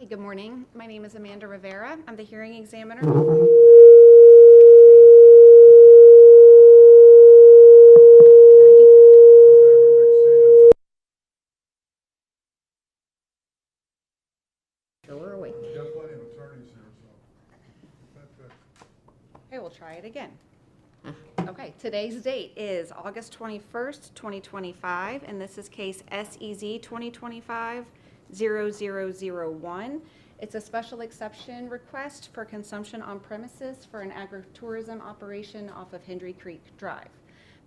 Hey, good morning. My name is Amanda Rivera. I'm the hearing examiner. So we're awake. Got plenty of attorneys here, so. Okay, we'll try it again. Okay, today's date is August 21st, 2025, and this is case SEZ2024-00001. It's a special exception request for consumption on premises for an agritourism operation off of Hendry Creek Drive.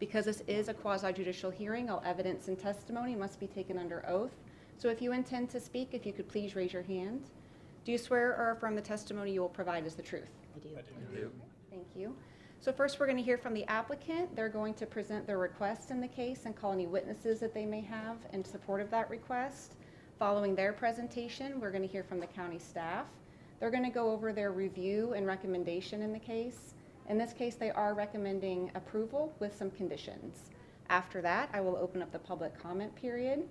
Because this is a quasi-judicial hearing, all evidence and testimony must be taken under oath. So if you intend to speak, if you could please raise your hand. Do you swear or affirm the testimony you will provide is the truth? I do. Thank you. So first we're going to hear from the applicant. They're going to present their request in the case and call any witnesses that they may have in support of that request. Following their presentation, we're going to hear from the county staff. They're going to go over their review and recommendation in the case. In this case, they are recommending approval with some conditions. After that, I will open up the public comment period.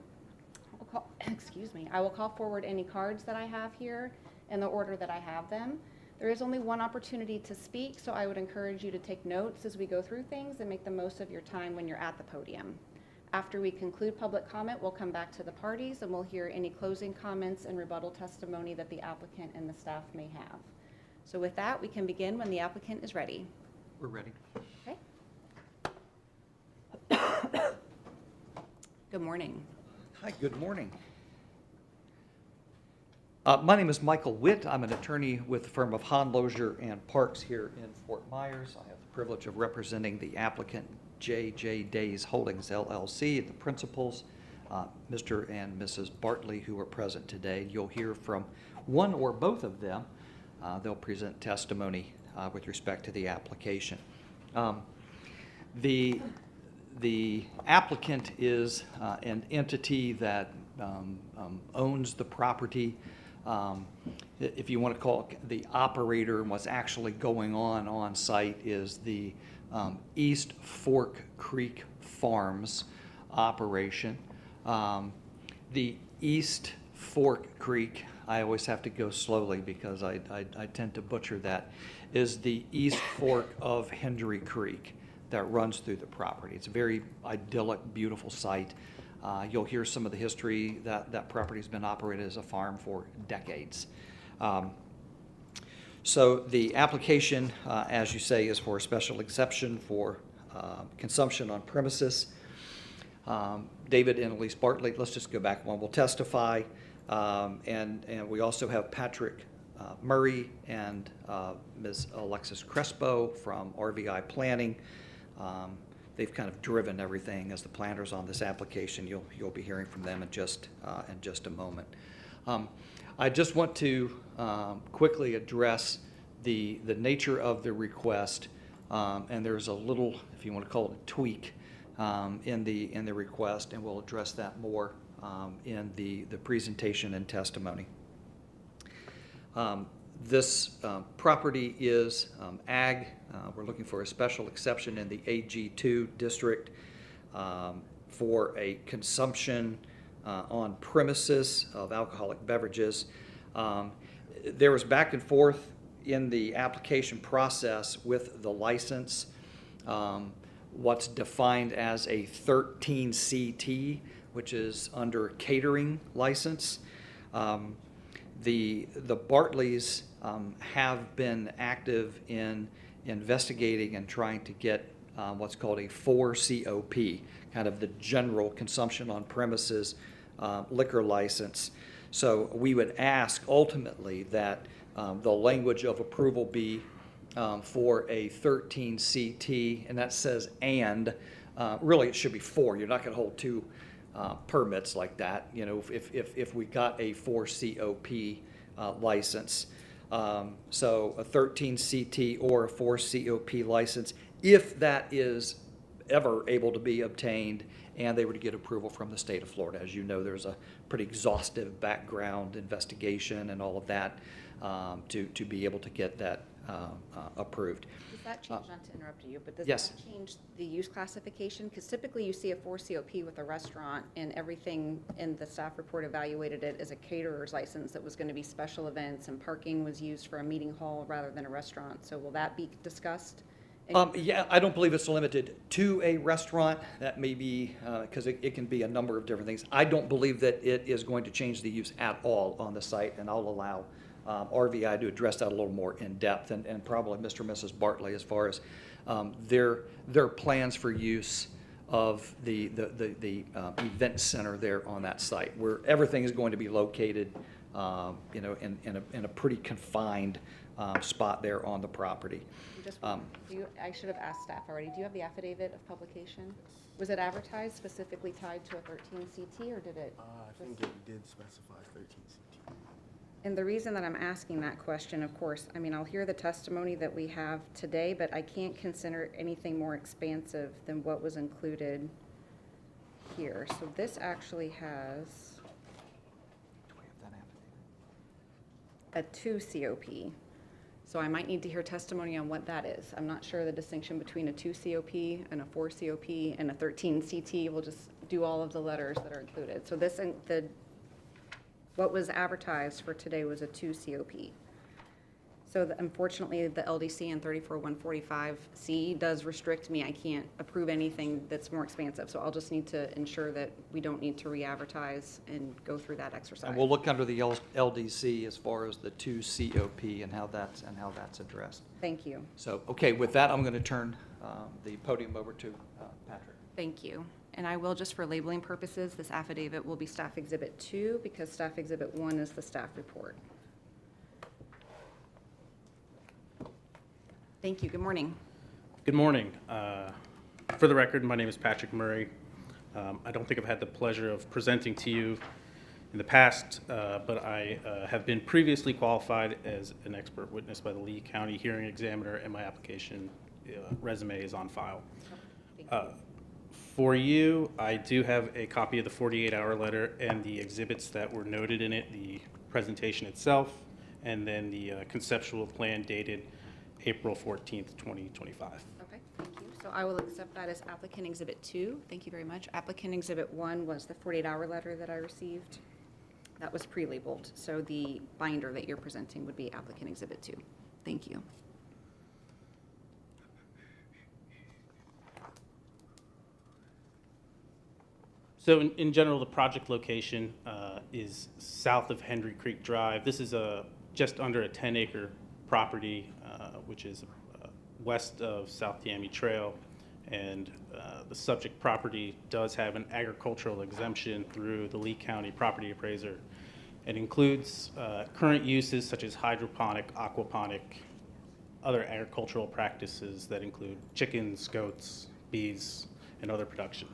I will call forward any cards that I have here in the order that I have them. There is only one opportunity to speak, so I would encourage you to take notes as we go through things and make the most of your time when you're at the podium. After we conclude public comment, we'll come back to the parties and we'll hear any closing comments and rebuttal testimony that the applicant and the staff may have. So with that, we can begin when the applicant is ready. We're ready. Okay. Good morning. Hi, good morning. My name is Michael Witt. I'm an attorney with the firm of Hahn, Lozier & Parks here in Fort Myers. I have the privilege of representing the applicant J.J. Days Holdings, LLC, the principals, Mr. and Mrs. Bartley, who are present today. You'll hear from one or both of them. They'll present testimony with respect to the application. The applicant is an entity that owns the property. If you want to call it the operator, and what's actually going on site is the East Fork Creek Farms operation. The East Fork Creek, I always have to go slowly because I tend to butcher that, is the East Fork of Hendry Creek that runs through the property. It's a very idyllic, beautiful site. You'll hear some of the history that property has been operated as a farm for decades. So the application, as you say, is for a special exception for consumption on premises. David and Elise Bartley, let's just go back one, will testify. And we also have Patrick Murray and Ms. Alexis Crespo from RVI Planning. They've kind of driven everything as the planners on this application. You'll be hearing from them in just a moment. I just want to quickly address the nature of the request, and there's a little, if you want to call it a tweak, in the request, and we'll address that more in the presentation and testimony. This property is ag. We're looking for a special exception in the AG2 district for a consumption on premises of alcoholic beverages. There was back and forth in the application process with the license, what's defined as a 13CT, which is under catering license. The Bartleys have been active in investigating and trying to get what's called a 4COP, kind of the general consumption on premises liquor license. So we would ask ultimately that the language of approval be for a 13CT, and that says and. Really it should be 4. You're not going to hold 2 permits like that, you know, if we got a 4COP license. So a 13CT or a 4COP license, if that is ever able to be obtained and they were to get approval from the state of Florida. As you know, there's a pretty exhaustive background investigation and all of that to be able to get that approved. Does that change, not to interrupt you, but does Yes. that change the use classification? Because typically you see a 4 COP with a restaurant and everything in the staff report evaluated it as a caterer's license that was going to be special events and parking was used for a meeting hall rather than a restaurant. So will that be discussed? Yeah, I don't believe it's limited to a restaurant. That may be, because it can be a number of different things. I don't believe that it is going to change the use at all on the site, and I'll allow RVI to address that a little more in depth, and probably Mr. and Mrs. Bartley as far as their plans for use of the event center there on that site, where everything is going to be located, you know, in a pretty confined spot there on the property. Just, I should have asked staff already. Do you have the affidavit of publication? Was it advertised specifically tied to a 13 CT, or did it? I think it did specify 13 CT. And the reason that I'm asking that question, of course, I mean, I'll hear the testimony that we have today, but I can't consider anything more expansive than what was included here. So this actually has a 2 COP. So I might need to hear testimony on what that is. I'm not sure the distinction between a 2 COP and a 4 COP and a 13 CT. We'll just do all of the letters that are included. So this, what was advertised for today was a 2 COP. So unfortunately, the LDC and 34145C does restrict me. I can't approve anything that's more expansive. So I'll just need to ensure that we don't need to re-advertise and go through that exercise. And we'll look under the LDC as far as the 2 COP and how that's addressed. Thank you. So, okay, with that, I'm going to turn the podium over to Patrick. Thank you. And I will, just for labeling purposes, this affidavit will be Staff Exhibit 2 because Staff Exhibit 1 is the staff report. Thank you. Good morning. Good morning. For the record, my name is Patrick Murray. I don't think I've had the pleasure of presenting to you in the past, but I have been previously qualified as an expert witness by the Lee County Hearing Examiner, and my application resume is on file. For you, I do have a copy of the 48-hour letter and the exhibits that were noted in it, the presentation itself, and then the conceptual plan dated April 14th, 2025. Okay, thank you. So I will accept that as applicant exhibit 2. Thank you very much. Applicant exhibit 1 was the 48-hour letter that I received. That was pre-labeled. So the binder that you're presenting would be applicant exhibit 2. Thank you. So in general, the project location is south of Henry Creek Drive. This is just under a 10-acre property, which is west of South Miami Trail, and the subject property does have an agricultural exemption through the Lee County Property Appraiser. It includes current uses such as hydroponic, aquaponic, other agricultural practices that include chickens, goats, bees, and other production.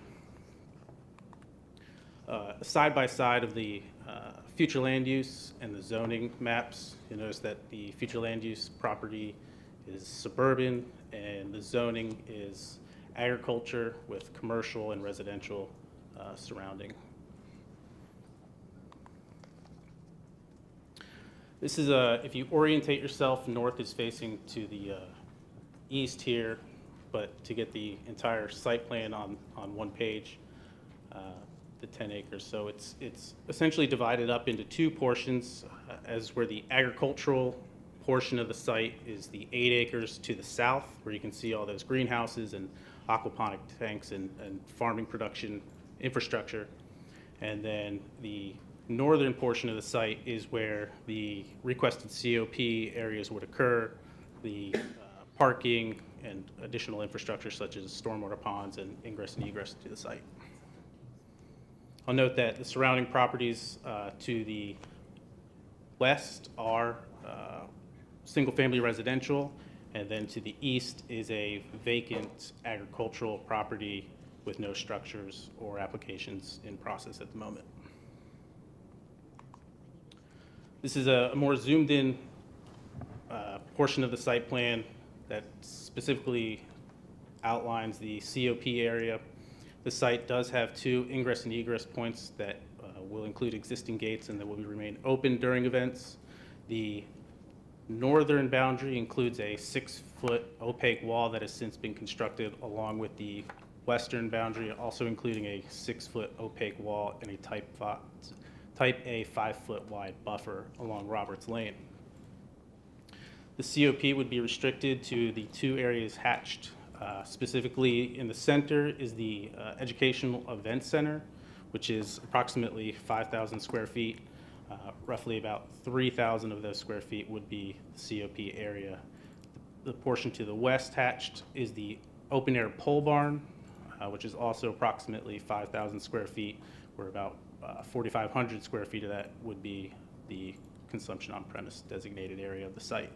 Side by side of the future land use and the zoning maps, you notice that the future land use property is suburban and the zoning is agriculture with commercial and residential surrounding. This is if you orientate yourself, north is facing to the east here, but to get the entire site plan on one page, the 10 acres. So it's essentially divided up into 2 portions, as where the agricultural portion of the site is the 8 acres to the south, where you can see all those greenhouses and aquaponic tanks and farming production infrastructure. And then the northern portion of the site is where the requested COP areas would occur, the parking and additional infrastructure such as stormwater ponds and ingress and egress to the site. I'll note that the surrounding properties to the west are single-family residential, and then to the east is a vacant agricultural property with no structures or applications in process at the moment. This is a more zoomed-in portion of the site plan that specifically outlines the COP area. The site does have 2 ingress and egress points that will include existing gates and that will remain open during events. The northern boundary includes a 6-foot opaque wall that has since been constructed, along with the western boundary, also including a 6-foot opaque wall and a type A 5-foot wide buffer along Roberts Lane. The COP would be restricted to the 2 areas hatched. Specifically, in the center is the Educational Event Center, which is approximately 5,000 square feet. Roughly about 3,000 of those square feet would be the COP area. The portion to the west hatched is the open-air pole barn, which is also approximately 5,000 square feet, where about 4,500 square feet of that would be the consumption on-premise designated area of the site.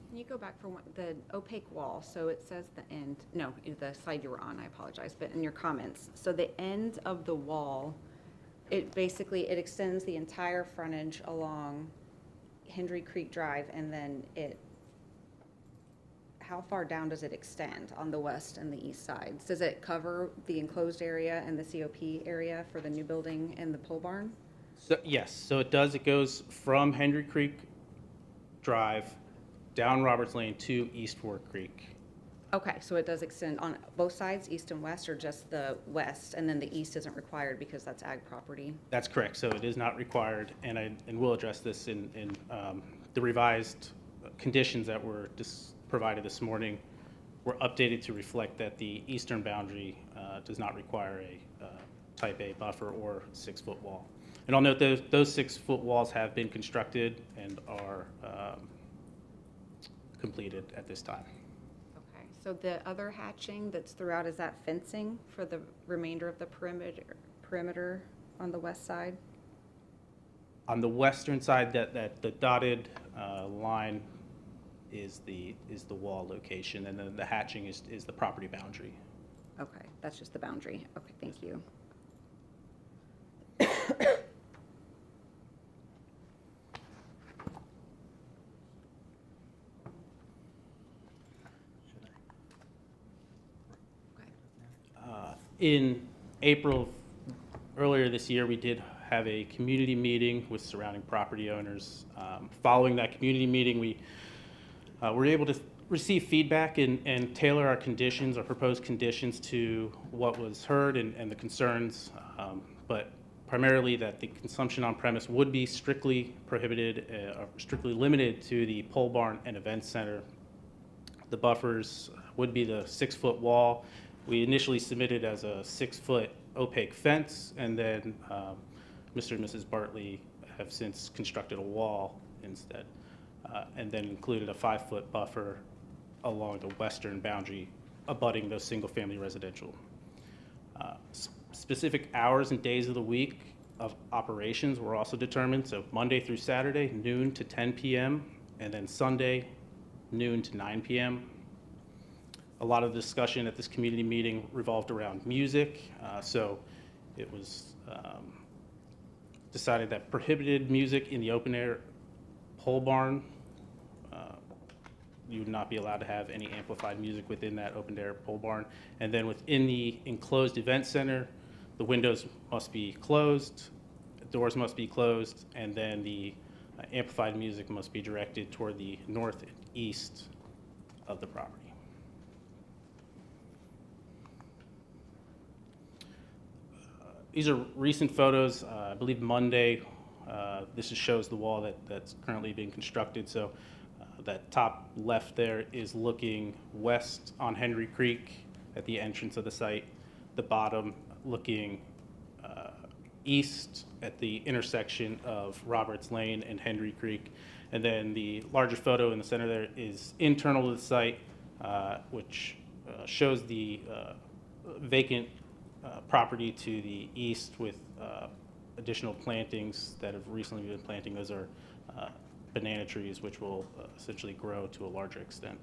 Can you go back for the opaque wall? So it says the end, no, the slide you were on, I apologize, but in your comments. So the end of the wall, it basically, it extends the entire frontage along Hendry Creek Drive, and then how far down does it extend on the west and the east sides? Does it cover the enclosed area and the COP area for the new building and the pole barn? So, yes, so it does. It goes from Hendry Creek Drive down Roberts Lane to East Fork Creek. Okay, so it does extend on both sides, east and west, or just the west, and then the east isn't required because that's ag property? That's correct. So it is not required, and we'll address this in the revised conditions that were provided this morning. Were updated to reflect that the eastern boundary does not require a type A buffer or 6-foot wall. And I'll note those 6-foot walls have been constructed and are completed at this time. Okay, so the other hatching that's throughout, is that fencing for the remainder of the perimeter on the west side? On the western side, that the dotted line is the wall location, and then the hatching is the property boundary. Okay, that's just the boundary. Okay, thank you. In April, earlier this year, we did have a community meeting with surrounding property owners. Following that community meeting, we were able to receive feedback and tailor our conditions, our proposed conditions, to what was heard and the concerns, but primarily that the consumption on premise would be strictly prohibited, or strictly limited to the pole barn and event center. The buffers would be the 6-foot wall. We initially submitted as a 6-foot opaque fence, and then Mr. and Mrs. Bartley have since constructed a wall instead, and then included a 5-foot buffer along the western boundary abutting those single-family residential. Specific hours and days of the week of operations were also determined, so Monday through Saturday, noon to 10 p.m., and then Sunday, noon to 9 p.m. A lot of the discussion at this community meeting revolved around music, so it was decided that prohibited music in the open-air pole barn, you would not be allowed to have any amplified music within that open-air pole barn. And then within the enclosed event center, the windows must be closed, the doors must be closed, and then the amplified music must be directed toward the north and east of the property. These are recent photos. I believe Monday, this just shows the wall that's currently being constructed. So that top left there is looking west on Hendry Creek at the entrance of the site. The bottom looking east at the intersection of Roberts Lane and Hendry Creek. And then the larger photo in the center there is internal to the site, which shows the vacant property to the east with additional plantings that have recently been planting. Those are banana trees, which will essentially grow to a larger extent.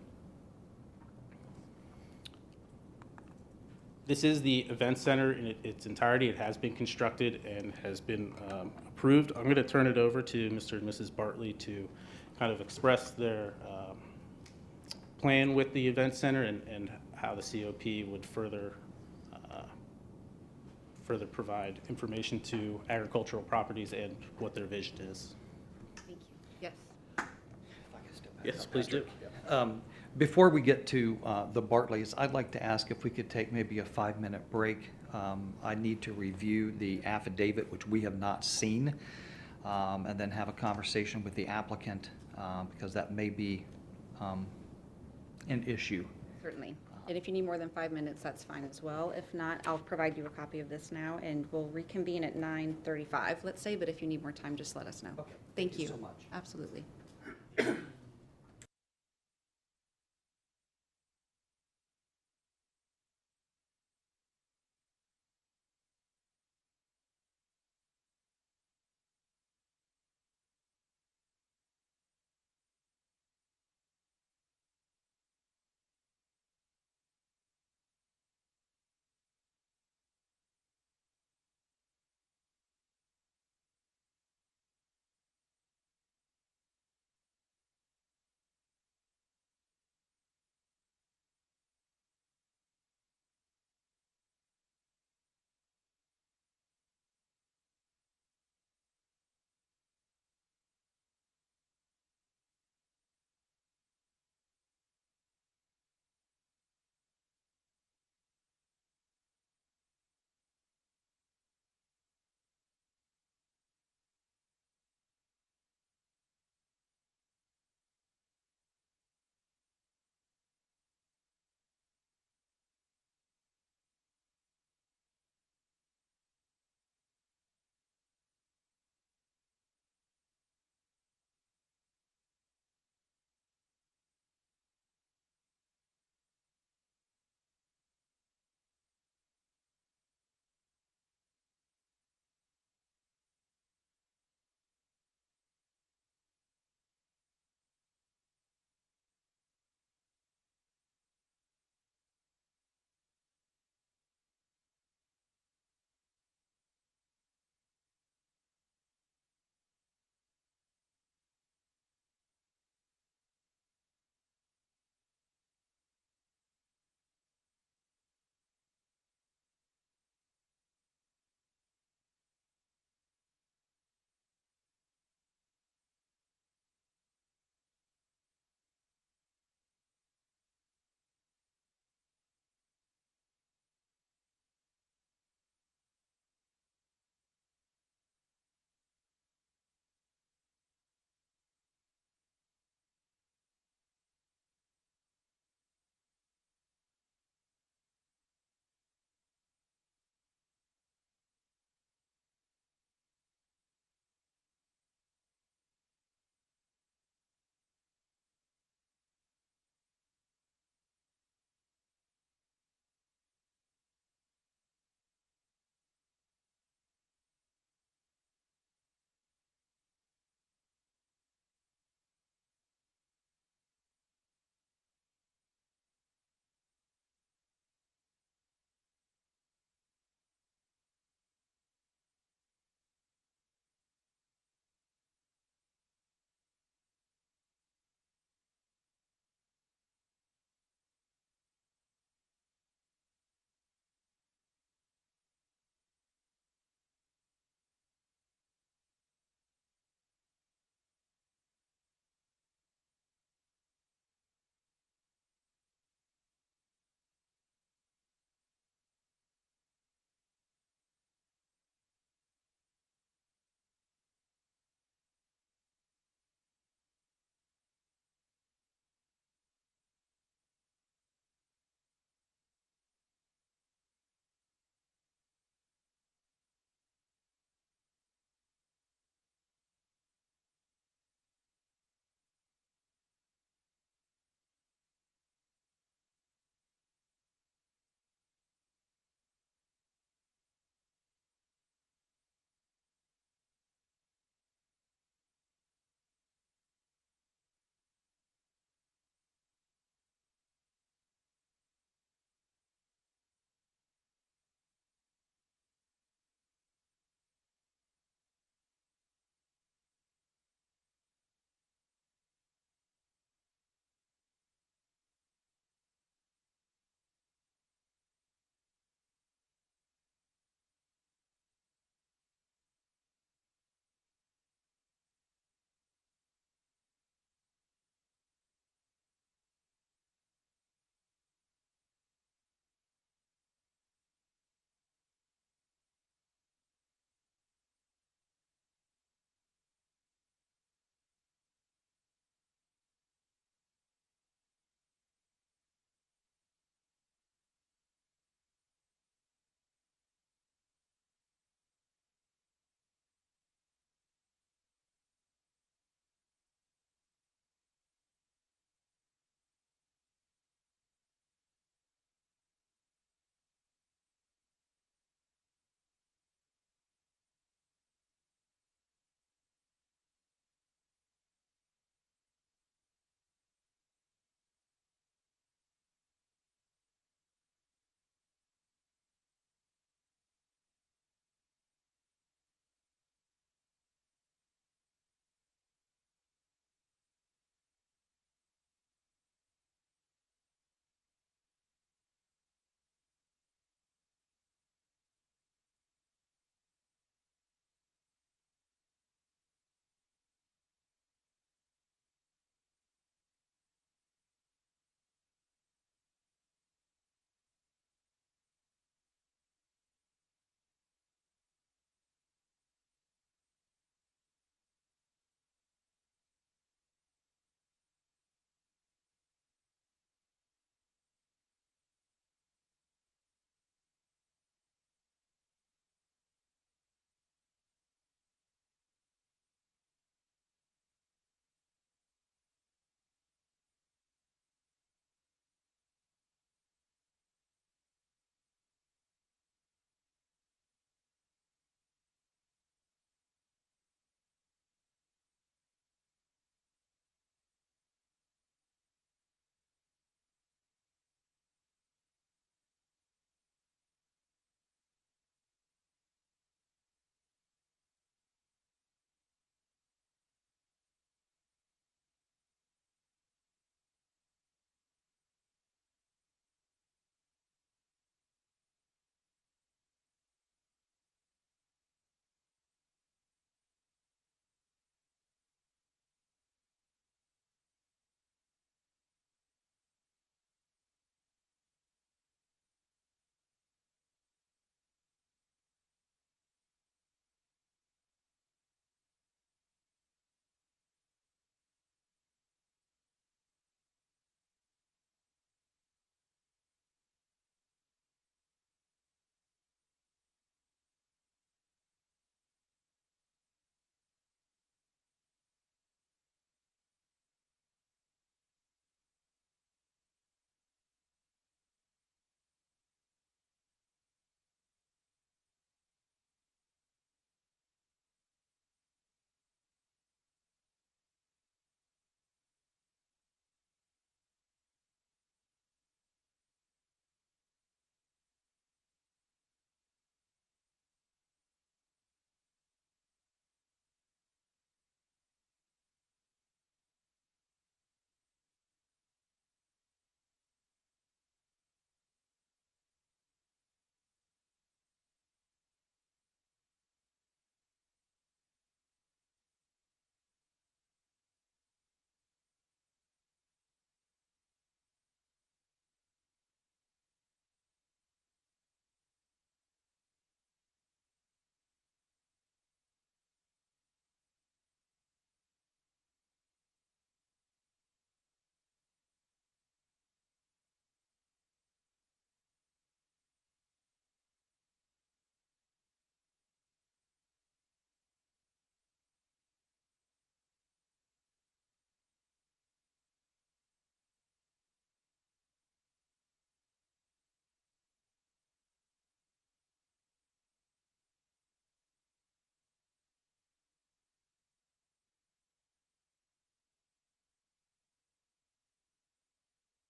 This is the event center in its entirety. It has been constructed and has been approved. I'm going to turn it over to Mr. and Mrs. Bartley to kind of express their plan with the event center and how the COP would further provide information to agricultural properties and what their vision is. Thank you. Yes. If I could Yes, please do. Before we get to the Bartleys, I'd like to ask if we could take maybe a 5-minute break. I need to review the affidavit, which we have not seen, and then have a conversation with the applicant, because that may be an issue. Certainly. And if you need more than 5 minutes, that's fine as well. If not, I'll provide you a copy of this now, and we'll reconvene at 9:35, let's say, but if you need more time, just let us know. Okay. Thank Thank you you. so much. Absolutely.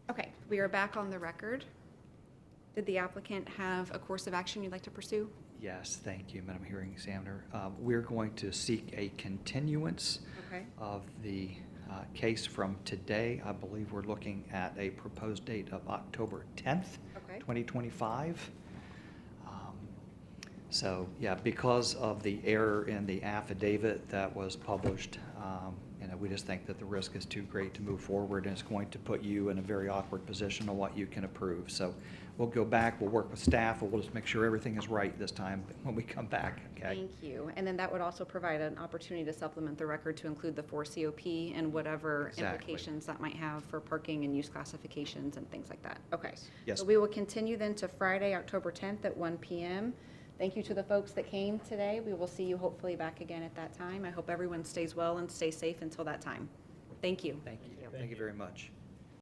Okay, we are back on the record. Did the applicant have a course of action you'd like to pursue? Yes, thank you, Madam Hearing Examiner. We're going to seek a continuance Okay. of the case from today. I believe we're looking at a proposed date of October 10th, Okay. 2025. So, yeah, because of the error in the affidavit that was published, we just think that the risk is too great to move forward, and it's going to put you in a very awkward position on what you can approve. So we'll go back, we'll work with staff, and we'll just make sure everything is right this time when we come back, okay? Thank you. And then that would also provide an opportunity to supplement the record to include the 4 COP and whatever Exactly. implications that might have for parking and use classifications and things like that. Okay. Yes. So we will continue then to Friday, October 10th at 1 p.m. Thank you to the folks that came today. We will see you hopefully back again at that time. I hope everyone stays well and stays safe until that time. Thank you. Thank you. Thank you very much.